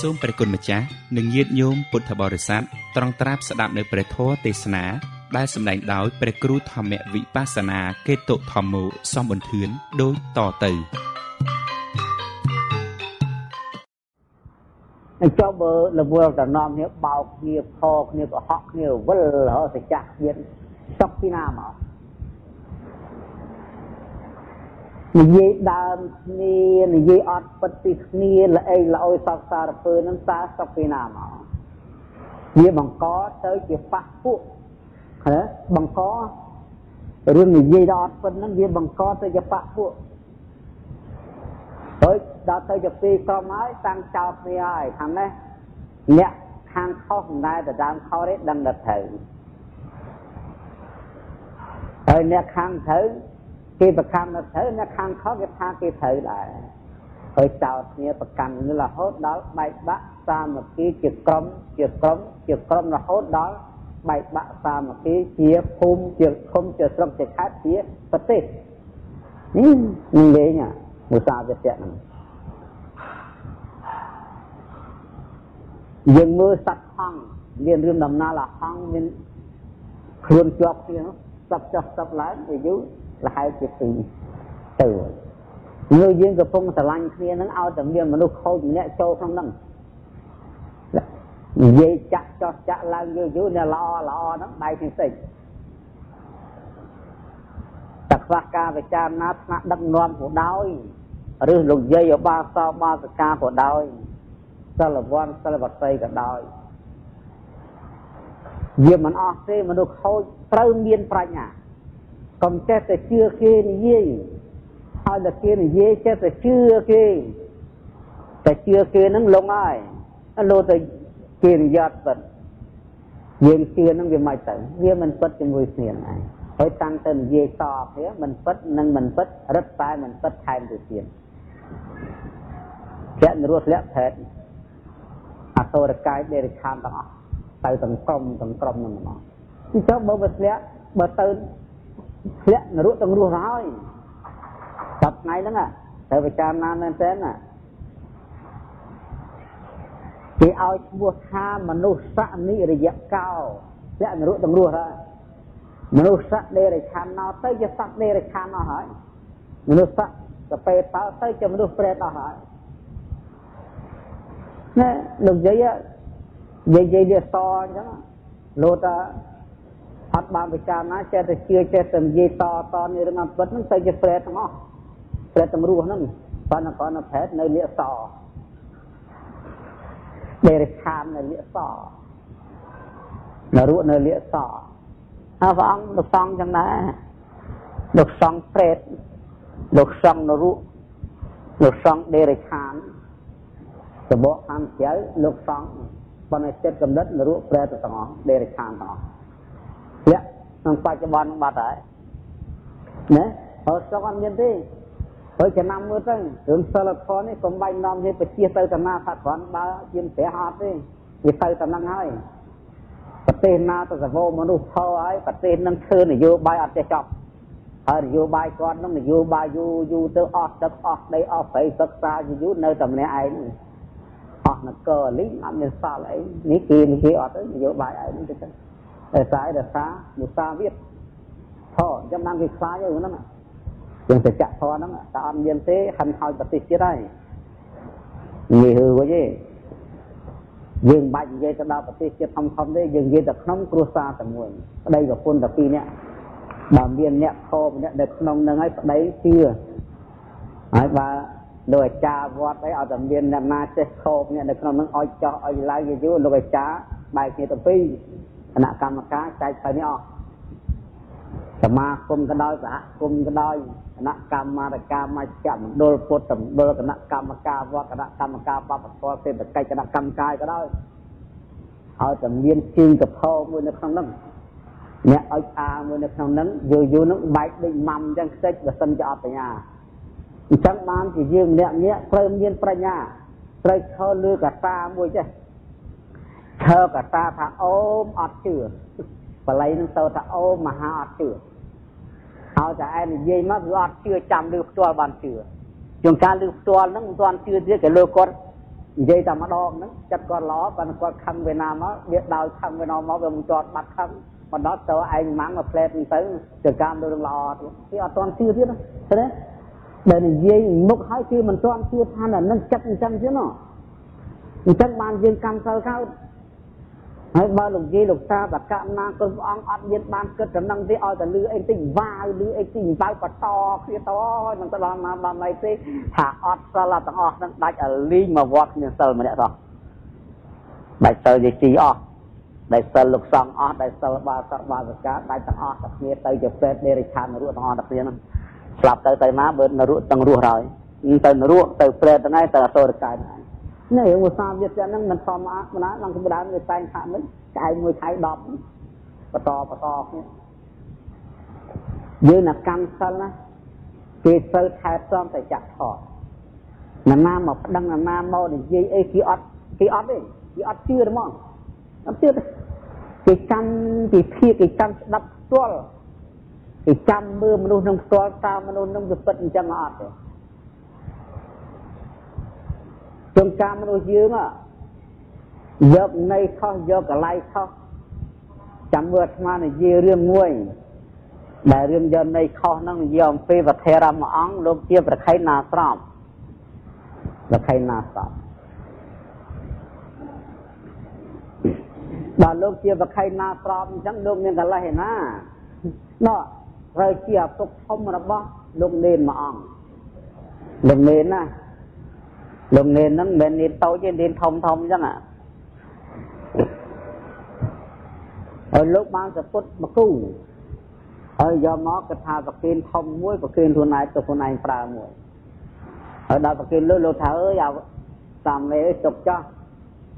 សូមព្រះគុណម្ចាស់និងញាតិញោមពុទ្ធបរិស័ទត្រង់ត្រាប់ស្ដាប់នៅព្រះធម៌ទេសនាដែលសម្ដែងដោយព្រះគ្រូធម្មវិបស្សនាកេតុធម្មោសំបន្ធឿនដូចតទៅចុះបើលវលតំណមនេះបោកគ្នាខគ្នាកុហកគ្នាវិលរហូតទៅចាស់ទៀតសុកពីណាមកនិយាយដើមគ្នានិយាយអត់ពិតពីគ្នាល្អីល្អយសពសារពើនឹងតើសុកពីណាមកវាបង្កទៅជាបះពួកណាបង្ករឿងនិយាយដល់អត់ពិតហ្នឹងវាបង្កទៅជាបះពួកហើយដល់ទៅជាពីក្រុមហើយតាំងចោលគ្នាហើយខាងនេះអ្នកខាងខុសមិនដែលទៅដើមខុសទេដឹងតែត្រូវហើយអ្នកខាងត្រូវគេប្រកាន់ទៅត្រូវអ្នកខាងខុសគេថាគេត្រូវដែរហើយចោលគ្នាប្រកាន់រហូតដល់បែកបាក់សាមគ្គីជាក្រុមរហូតដល់បែកបាក់សាមគ្គីជាភូមិជាឃុំជាស្រុកជាខេត្តជាប្រទេសនេះលេងមុសាវាស្ទៈហ្នឹងយើងមើលសត្វហង្សមានរឿងដំណាលហង្សមានខ្លួនជាប់គ្នាសឹកចុះសឹកឡើងវាយូរលហែកជាទីទៅនៅយើងកំពុងស្រឡាញ់គ្នាហ្នឹងឲ្យតែមានមនុស្សខូចម្នាក់ចូលក្នុងហ្នឹងនិយាយចាក់ចោះចាក់ឡើងយូរអ្នកល្អហ្នឹងដៃផ្សេងតែខ្វះការពិចារណាថ្នាក់ដឹកនាំក៏ដោយឬលោកយាយឧបាសកបាសិកាក៏ដោយសិលវ័នសិលវតីក៏ដោយវាមិនអស់ទេមនុស្សខូចត្រូវមានប្រាជ្ញាកុំចេះតែជឿគេនិយាយឲ្យតែគេនិយាយចេះតែជឿគេតែជឿគេនឹងលងហើយលោទៅគេនិយាយពិតយើងជឿនឹងវាមិនទៅវាមិនពិតជាមួយគ្នាឯងហើយតាំងទៅនិយាយតបគ្នាមិនពិតនិងមិនពិតរឹតតែមិនពិតថែមទៅទៀតជានរស់ធ្លាក់ផែតអសូរកាយដេរឆានទាំងអស់ទៅទាំងក្រុមហ្នឹងមកអញ្ចឹងបើធ្លាក់បើទៅធ្លាក់នរកទាំងរស់ហើយតែថ្ងៃហ្នឹងទៅពិចារណាមែនទេណាគេឲ្យឈ្មោះថាមនុស្សសនិរយកោធ្លាក់នរកទាំងរស់ហើយមនុស្សសត្វដេរឆានណោទៅជាសត្វដេរឆានអស់ហើយមនុស្សសត្វទៅពេលទៅជាមនុស្សប្រេតអស់ហើយណែលោកយាយវាសអញ្ចឹងលោតអត់បានពិចារណាចេះតែជឿចេះតែនិយាយតនេះរឿងអត់ពិតហ្នឹងទៅជាប្រេតទាំងអស់ប្រេតទាំងរស់ហ្នឹងប៉ុន្តែគាត់នៅប្រេតនៅលៀកសដេរឆាននៅលៀកសនៅរស់នៅលៀកសហើយព្រះអង្គលោកសង្ឃចឹងដែរលោកសង្ឃប្រេតលោកសង្ឃនរុលោកសង្ឃដេរឆានសបកខាងជើលោកសង្ឃប៉ុន្តែចិត្តកំណត់នរុប្រេតទាំងអស់ដេរឆានទាំងអស់លាក់ក្នុងបច្ចុប្បន្នបាត់ហើយណាហើយសោះអត់មានទេហើយចំណាំមើលទៅរឿងសិលធម៌នេះកុំបាញ់នាំនេះបញ្ជាទៅតាណាថាគ្រាន់បើជាព្រះអត់ទេវាទៅតែហ្នឹងហើយប្រទេសណាទៅសវោមនុស្សធោហើយប្រទេសនឹងធ្វើនយោបាយអត់ចេះចប់ហើយនយោបាយគាត់នឹងនយោបាយយូរទៅអស់ទឹកអស់ដីអស់ព្រៃសិក្សាយូរនៅតែម្នាក់ឯងអស់នគរលីងអត់មានសល់អីនេះគេអត់ទៅនយោបាយឯងទៅតែតែមុសាវិតធោចំណាំគេខ្លាចហ្នឹងយើងទៅចាក់ធរហ្នឹងតែអត់មានទេហិនហើយប្រទេសជាតិហើយនិយាយហឺវិញទេយើងបាច់និយាយទៅដល់ប្រទេសជាតិធំទេយើងនិយាយតែក្នុងគ្រួសារតែមួយប្តីប្រពន្ធតែពីរនាក់បើមានអ្នកខោម្នាក់នៅក្នុងហ្នឹងហើយប្តីជឿហើយបើលោកអាចារ្យវត្តអីឲ្យតែមានអ្នកណាចេះខោម្នាក់នៅក្នុងហ្នឹងឲ្យចោះឲ្យឡើងយូរលោកអាចារ្យបែកគ្នាទៅពីរគណៈកម្មការចែកទៅនេះអស់សមាគមក៏ដោយសហគមន៍ក៏ដោយគណៈកម្មាធិការមជ្ឈមណ្ឌលពុទ្ធមណ្ឌលគណៈកម្មការវត្តគណៈកម្មការបព្វធម៌សេដ្ឋកិច្ចគណៈកម្មការក៏ដោយឲ្យតែមានជើងកផោមួយនៅក្នុងហ្នឹងអ្នកឲ្យអាមួយនៅក្នុងហ្នឹងយូរហ្នឹងបែកដូចម៉ាំអញ្ចឹងខ្ទេចបើសិនជាអត់បញ្ញាអញ្ចឹងបានជាយើងម្នាក់ត្រូវមានប្រាជ្ញាត្រូវឈរលើកតាមួយចេះឈើកតាថាអូមអត់ជឿបល័យនឹងទៅថាអូមហាអត់ជឿឲ្យតែឯងនិយាយមកវាអត់ជឿចាំលើផ្ទាល់បានជឿជួនកាលលើផ្ទាល់ហ្នឹងមិនទាន់ជឿទៀតគេលើគាត់ vậy ta mà đo nó chắc con ló và con khăn Việt Nam á biết đào khăn Việt Nam máu về một trọt bắt khăn mà đó cho anh mang mà plate tới từ cam đôi lò thì ở toàn chưa biết đó thế đấy để này dây mục hai kia mình toàn chưa than là nó chắc chăng chứ nó chắc ban dương cam sơ cao hay bao lục dây lục xa và cam na con ong ọt viên ban kết trở năng với oi là lư anh tình vai lư anh tình vai và to kia to mình ta làm mà mày thế thả ọt ra là thằng ọt nó đánh ở ly mà vọt như sờ mà đấy rồi đại sờ gì chỉ ọt đại sờ lục song ọt đại sờ ba vật cá đại thằng ọt tập kia tới chụp phết để chăn nó ruột thằng ọt tập kia nó sập tới má bên nó ruột tầng ruột rồi tới nó ruột tới phết tới ngay tới tôi được cái này một sao việc cho nên mình xòm ác mà nói bằng cái đám người tay phạm đấy cái người thái đọc và to như là cam sân á khi sơ thái xóm phải chặt thọ là nam một đăng là nam mô để dây ấy khi ót đấy khi ót chưa đúng không nó chưa đấy cái trăm đập tuol cái trăm mưa mà nông tuol sao mà nông được bận chẳng ót đấy trong cam nó dương á dọc này không dọc cả lại không chẳng vượt mà này dê riêng nguôi đại riêng dân này không năng dòng phê và thề ra mà ong lúc chia và khay nà sọp và lúc chia và khay nà sọp chẳng lúc nên cả lại na nó rồi chia tục không mà bó lúc nên mà ong lúc nên á lúc nên nó bên đi tàu trên đến thông chứ ạ ở lúc ban sẽ phút mà cứu ở do nó cái thà vật kiên thông muối vật kiên thôn này từ thôn này ra muối ở đó vật kiên lô thở ở vào làm này chụp cho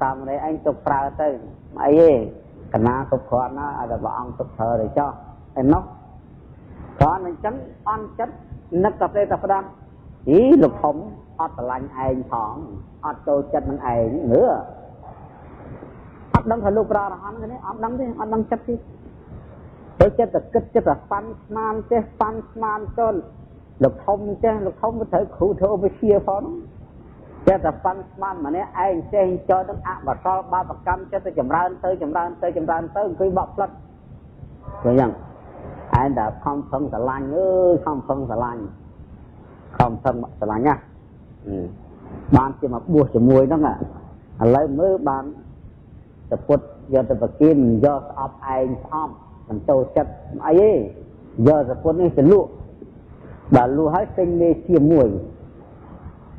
làm này anh chụp ra tới ấy cái na chụp con nó ở đó ông chụp thở để cho anh nó có nên chấm ăn chất nấc cà phê tập đam ý lục thống ọt lạnh anh thỏng ọt tô chất năng anh nữa ọt đâm phải lục ra hắn cái này ọt đâm chất đi để chất là kích chất là pan man tôn lục thông có thể khử thô với chia phón chất là pan man mà này anh sẽ cho nó ạ và so ba vật cam cho tôi chậm ra tới cái bọc lật rồi rằng anh đã không phân xà lanh không phân xà lanh nha ban chỉ mà buộc cho mùi đó ngạ lấy mới ban tập quật do tập vật kim do ấp anh xóm mình tô chất ấy do tập quật này sẽ lụa và lụa hết sinh mê chia mùi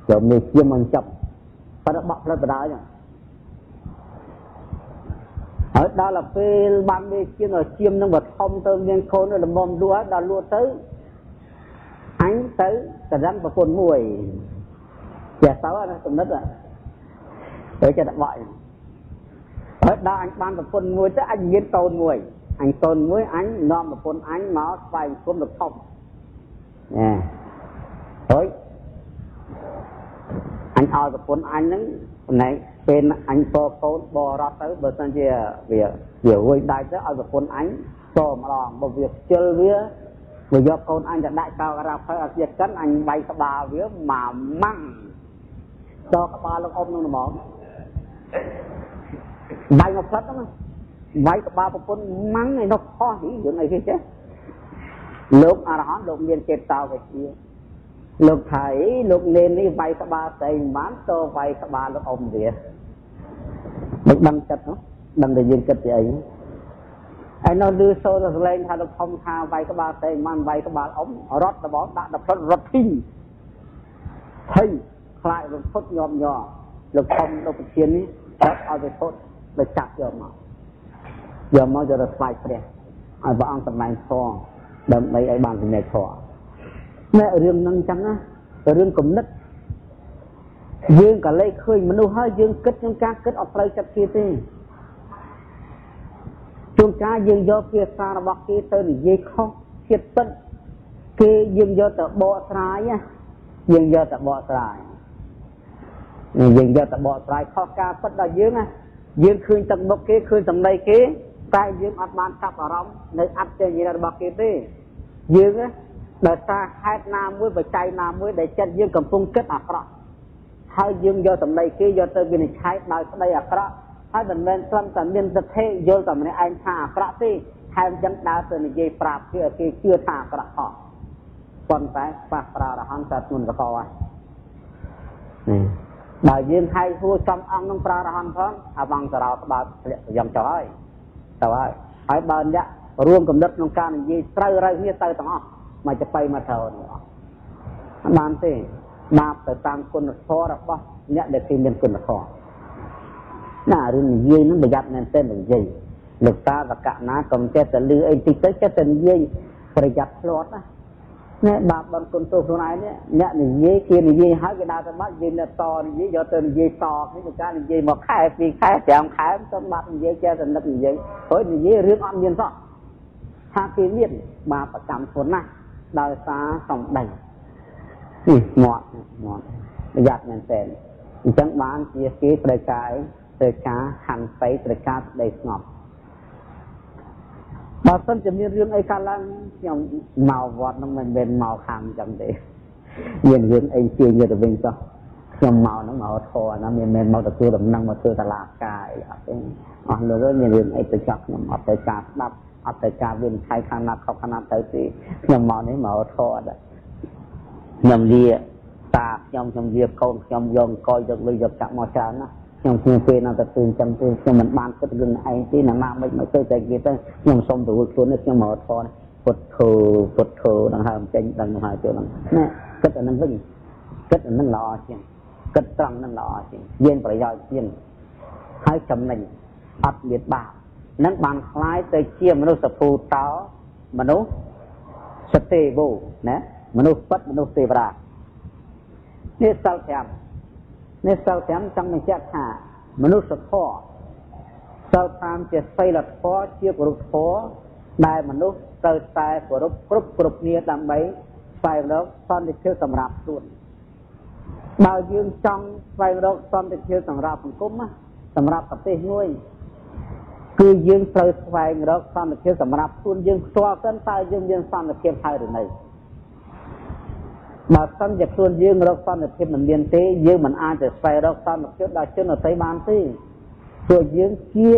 rồi mê chia bằng chậm và nó bọc lên vào đó nhá ở đó là phê ban mê chia rồi chiêm nó vật không tơ nên khôn rồi là mồm lúa đã lụa tới ánh tới cả răng và cồn mùi và sáu nó tụm đất rồi để cho đặt gọi ở đó anh ban một con muối tới anh nghiên tôn muối anh nom một con anh nó phải cũng được không nè thôi anh ao một con anh này bên anh to con bò ra tới bờ sông về quay đại tới ao một con anh to mà đòn một việc chơi với do con anh đã đại cao ra phải ở việt cấn anh bay cả bà với mà măng cho các ba lúc ôm nó mỏng bay một phật đó mà bay các ba một con mắng này nó khó hiểu chuyện này kia chứ lúc à đó lúc liền chết tao về kia lúc thấy lúc nên đi bay các ba tay bán to bay các ba lúc ôm việt được đăng chất nó đăng để duyên kết vậy anh nó đưa xô ra lên thay lúc không tha bay các ba tay man bay các ba ống rót là bó đã đập rất kinh thấy lại rồi phốt nhòm nhỏ lực không đâu có chiến ấy đó ở về phốt là chặt giờ mà giờ là phải phải ở vào ăn tầm này so đâm mấy ấy bàn thì này so mẹ riêng năng trắng á riêng cũng nứt dương cả lấy khơi mà đâu hơi dương kết trong cá kết ở đây chặt kia thế chung cá dương do kia xa là bọc kia tới thì dây khó thiệt tận kia dương do tờ bọ trái á dương do tờ bọ trái dừng cho tập bộ trái kho ca bất đa dương á dương khơi tầng bậc kế khơi tầng đây kế tay dương ăn ban sắp vào rong nơi ăn chơi gì là bậc kế thế dương á đời ta hai nam mới và trai nam mới để chân dương cầm phun kết ạc rồi ហើយយើងយកសម្ដីគេយកទៅវិនិច្ឆ័យដោយស្ដីអាក្រក់ហើយមិនមែនត្រឹមតែមានទិដ្ឋិយល់តែម្នាក់ឯងថាអាក្រក់ទេថែមទាំងដើរទៅនិយាយប្រាប់គេឲ្យគេជឿថាអាក្រក់ផងប៉ុន្តែខ្វះប្រារហន្តតែធ្ងន់កកហើយបើយើងហៅហួរចំអង្គនឹងប្រារហន្តផងអវង្សរោក្បាលធ្លាក់យ៉ាងចុះហើយទៅហើយបើអ្នករួមកំណត់ក្នុងការនិយាយត្រូវរើគ្នាទៅទាំងអស់មកចបៃមកត្រូវទាំងអស់បានទេបាបទៅតាមគុណធម៌របស់អ្នកដែលគេមានគុណធម៌ណារឿងនិយាយនឹងប្រយ័ត្នមែនទែននិយាយលោកតាវកណាកុំចេះតែលឺអីតិចទៅចេះតែនិយាយប្រយ័ត្នឆ្លត់ណានេះបាបបនគុណទោសខ្លួនឯងនេះអ្នកនិយាយគេនិយាយហើយគេដើរទៅបាត់និយាយនៅតនិយាយយកទៅនិយាយតនេះគឺការនិយាយមកខែ2ខែ5ខែទៅបាត់និយាយចេះតែនឹកនិយាយហើយនិយាយរឿងអត់មានសោះថាគេមានបាបកម្មធ្ងន់ណាស់ដោយសារសំដីនេះមាត់ប្រយ័ត្នមែនទែនអញ្ចឹងបានជាគេត្រូវការហន្តីត្រូវការស្ដីស្ងប់បើសិនជាមានរឿងអីកើតឡើងខ្ញុំមកវត្តហ្នឹងមិនមែនមកខាងអញ្ចឹងទេមានរឿងអីជាញទៅវិញចុះខ្ញុំមកហ្នឹងមកធរណាមិនមែនមកទទួលដំណឹងមកធ្វើតឡាការអីអត់ទេអស់លើមានរឿងអីទៅចុះខ្ញុំអត់ទៅការស្ដាប់អត់ទៅការវិនិច្ឆ័យខាងណាខុសខាងណាទៅទេខ្ញុំមកនេះមកធរដែរខ្ញុំលាតាខ្ញុំលាកូនខ្ញុំយកអង្គយកលុយយកចាក់មកច្រើនណាខ្ញុំគ្មានពេលណាទៅធ្វើអញ្ចឹងទេខ្ញុំមិនបានគិតរឿងឯងទេណាមិនទៅតែគេទៅខ្ញុំសុំទៅខ្លួននេះខ្ញុំមកធនពុទ្ធោដង្ហើមចេញដឹងមកហើយចូលហ្នឹងណាគិតអានឹងវិញគិតអានឹងល្អជាងគិតត្រង់នឹងល្អជាងមានប្រយោជន៍ជាងហើយចំណេញអត់មានបាបនឹងបានคล้ายទៅជាមនុស្សភូតោមនុស្សសទេវោណាមនុស្សពិតមនុស្សទេវតានេះសិល5នេះសិល5ចង់បញ្ជាក់ថាមនុស្សធម៌សិល5ជាសីលធម៌ជាគោរពធម៌ដែលមនុស្សត្រូវតែគោរពគ្រប់គ្នាដើម្បីស្វែងរកសន្តិភាពសម្រាប់ខ្លួនបើយើងចង់ស្វែងរកសន្តិភាពសម្រាប់សង្គមសម្រាប់ប្រទេសមួយគឺយើងត្រូវស្វែងរកសន្តិភាពសម្រាប់ខ្លួនយើងផ្ទាល់ទៅតើយើងមានសន្តិភាពហើយឬនៅបើសិនជាខ្លួនយើងរកសន្តិភាពមិនមានទេយើងមិនអាចទៅស្វែងរកសន្តិភាពដល់ជនដទៃបានទេព្រោះយើងជា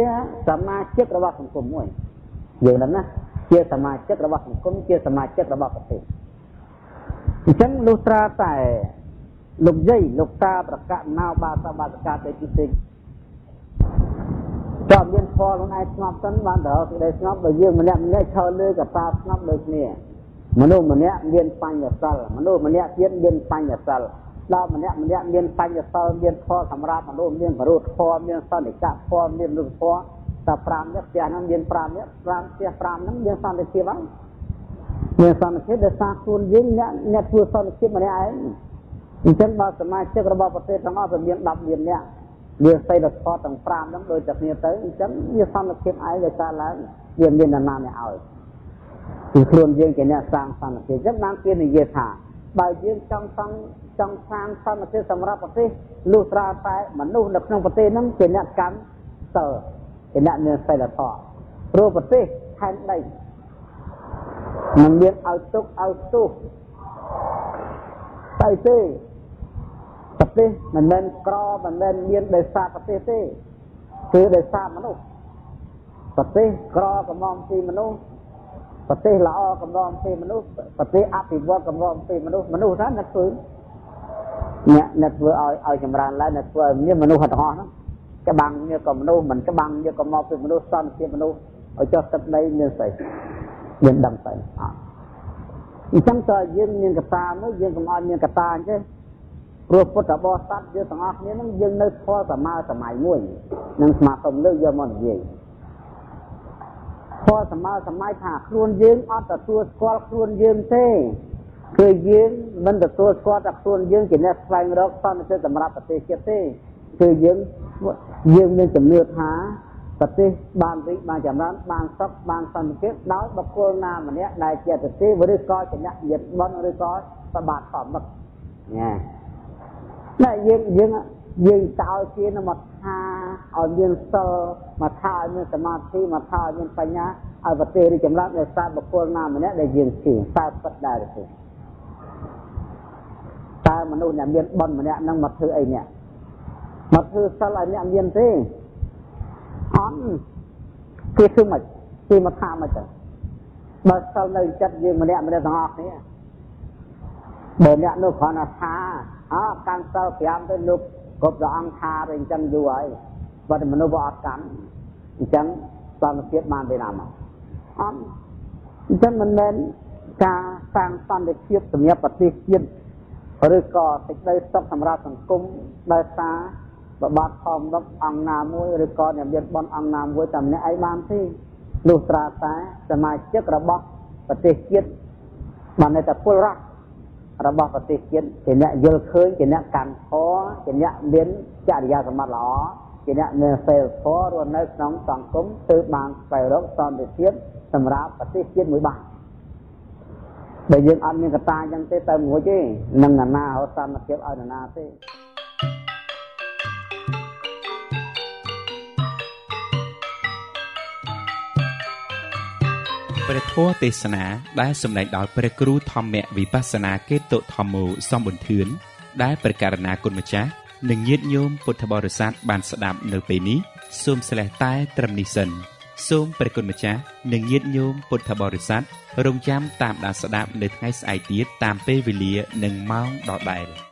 សមាជិករបស់សង្គមមួយយើងដឹងណាជាសមាជិករបស់សង្គមជាសមាជិករបស់ប្រទេសអញ្ចឹងលុះត្រាតែលោកយាយលោកតាប្រកាសណៅបាសបាសកាទៅទីទីចាំមានផលខ្លួនឯងស្ងប់សិនបានដល់សេចក្តីស្ងប់បើយើងម្នាក់ឈរលើកតាស្ងប់ដូចគ្នាមនុស្សម្នាក់មានបញ្ញសិលមនុស្សម្នាក់ទៀតមានបញ្ញសិលដល់ម្នាក់មានបញ្ញសិលមានធម៌សម្រាប់មនុស្សមានបរិធម៌មានសន្តិកៈធម៌មានរូបធម៌តែ5នាក់ផ្ទះហ្នឹងមាន5នាក់5ផ្ទះ5ហ្នឹងមានសន្តិភាពហើយមានសន្តិភាពដោយសារខ្លួនយើងអ្នកធ្វើសន្តិភាពម្នាក់ឯងអញ្ចឹងបើសមាជិករបស់ប្រទេសទាំងអស់វាមាន10លាននាក់វាសីលធម៌ទាំង5ហ្នឹងដូចតែគ្នាទៅអញ្ចឹងវាសន្តិភាពឯងដែលកើតឡើងវាមាននរណាអ្នកឲ្យគឺខ្លួនយើងជាអ្នកសាងសន្តិភាពអញ្ចឹងបានគេនិយាយថាបើយើងចង់សាងសន្តិភាពសម្រាប់ប្រទេសលុះត្រាតែមនុស្សនៅក្នុងប្រទេសហ្នឹងជាអ្នកកម្មសិលជាអ្នកមានសីលធម៌ព្រោះប្រទេសខែនដីមិនមានឲ្យទុកឲ្យទោសតែទេប្រទេសមិនមែនក្រមិនមែនមានដោយសារប្រទេសទេគឺដោយសារមនុស្សប្រទេសក្រកំងពីមនុស្សប្រទេសល្អកំងពីមនុស្សប្រទេសអភិវឌ្ឍកំងពីមនុស្សថាអ្នកធ្វើអ្នកធ្វើឲ្យចម្រើនឡើងអ្នកធ្វើឲ្យមានមនុស្សទាំងអស់ហ្នឹងច្បាំងនេះក៏មនុស្សមិនច្បាំងនេះក៏មកពីមនុស្សសន្តិភាពមនុស្សឲ្យចុះទឹកដីមានស្អីមានដឹងទៅអត់អញ្ចឹងតើយើងមានកតាមួយយើងកុំឲ្យមានកតាអញ្ចឹងព្រោះពុទ្ធបរិស័ទយើងទាំងអស់គ្នាហ្នឹងយើងនៅធម៌សម័យមួយនឹងស្មារតីលើកយកមកនិយាយធម៌សម័យថាខ្លួនយើងអត់ទទួលស្គាល់ខ្លួនយើងទេគឺយើងមិនទទួលស្គាល់ថាខ្លួនយើងជាអ្នកស្វែងរកសន្តិភាពសម្រាប់ប្រទេសជាតិទេគឺយើងមានជំនឿថាប្រទេសបានរីកបានចម្រើនបានសុខបានសន្តិភាពដោយបុគ្គលណាម្នាក់ដែលជាប្រទេសឬក៏ជាអ្នកញាតិបនឬក៏ប្របាទធម្មណាយើងតើគេនៅមកថាឲ្យមានសិលមកថាឲ្យមានសមាធិមកថាឲ្យមានបញ្ញាឲ្យប្រទេសរីកចម្រើនដោយសារបុគ្គលណាម្នាក់ដែលយើងជឿតើពិតដែរទេតើ មនុស្សអ្នកមានបុណ្យម្នាក់នឹងមកធ្វើអីអ្នកមកធ្វើសិលឲ្យអ្នកមានទេអត់គេធ្វើមិនគេមកថាមិនទៅបើសិលនៅចិត្តយើងម្នាក់ទាំងអស់គ្នាបើអ្នកនោះគ្រាន់តែថាកាន់សិល5ទៅលោកគ្រប់ព្រះអង្គថាទៅអញ្ចឹងយូរហើយបើតែមនុស្សវាអត់កាន់អញ្ចឹងសន្តិភាពបានពីណាមកអត់អញ្ចឹងមិនមែនការសាងសន្តិភាពសម្រាប់ប្រទេសជាតិឬក៏សេចក្តីសុខសម្រាប់សង្គមដោយសារបបាត់ធម្មដប់អង្គណាមួយឬក៏អ្នកមានបុណ្យអង្គណាមួយតែម្នាក់ឯងបានទេលុះត្រាតែសមាជិករបស់ប្រទេសជាតិបានតែពលរដ្ឋរបស់ប្រទេសជាតិជាអ្នកយល់ឃើញជាអ្នកកាន់ធម៌ជាអ្នកមានចរិយាសម្បត្តិល្អជាអ្នកមានសីលធម៌រស់នៅក្នុងសង្គមទើបបានស្វែងរកសន្តិភាពសម្រាប់ប្រទេសជាតិមួយបានបើយើងអត់មានកត្តាអញ្ចឹងទេទៅមួយទេនឹងណានារកសន្តិភាពឲ្យណានាទេព្រះធម៌ទេសនាដែលសម្ដែងដោយព្រះគ្រូធម្មវិបស្សនាកេតុធម្មោសំប៊ុនធឿនដែលព្រះករុណាគុណម្ចាស់និងញាតិញោមពុទ្ធបរិស័ទបានស្ដាប់នៅពេលនេះសូមស្លេះតែត្រឹមនេះសិនសូមព្រះគុណម្ចាស់និងញាតិញោមពុទ្ធបរិស័ទរងចាំតាមដានស្ដាប់នៅថ្ងៃស្អែកទៀតតាមពេលវេលានិងម៉ោងដដែល